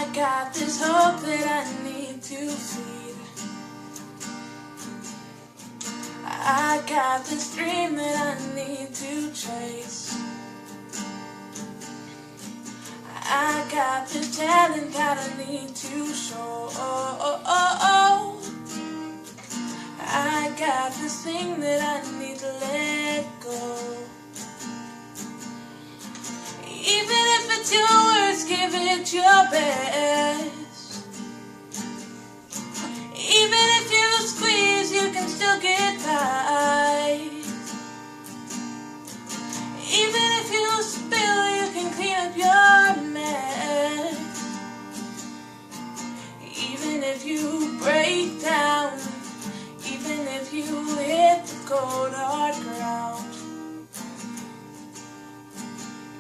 I got this hope that I need to feed. I got this dream that I need to chase. I got this talent that I need to show. I got this thing that I need to let go. Even if it's your worst, give it your best. Even if you squeeze, you can still get by. Even if you spill, you can clean up your mess. Even if you break down, even if you hit the cold hard ground,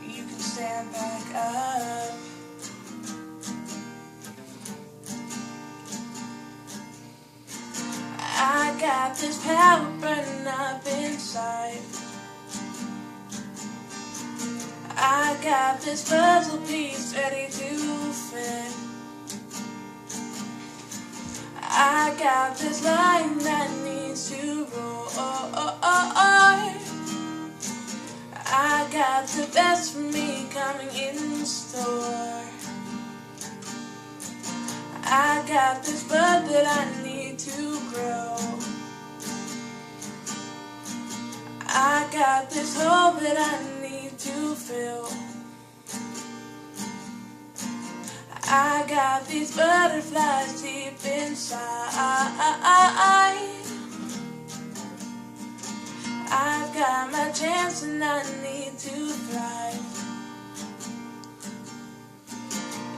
you can stand back up. I got this power burning up inside. I got this puzzle piece ready to fit. I got this line that needs to roll. I got the best for me coming in store. I got this bud that I need to grow. I got this hole that I need to fill. I got these butterflies deep inside. I've got my chance and I need to thrive.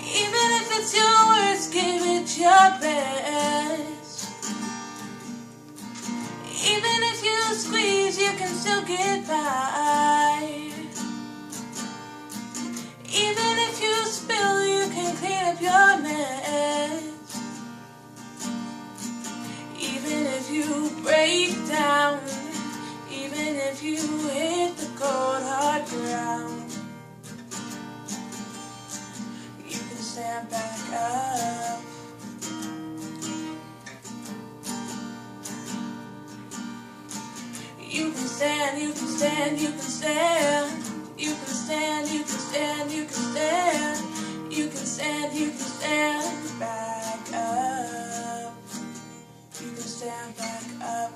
Even if it's your worst, give it your best. Even if you squeeze, you can still get by. Even if you spill, you can clean up your mess. Even if you break down, even if you hit the cold hard ground, you can stand back up. You can stand, you can stand, you can stand. You can stand, you can stand, you can stand. You can stand, you can stand back up. You can stand back up.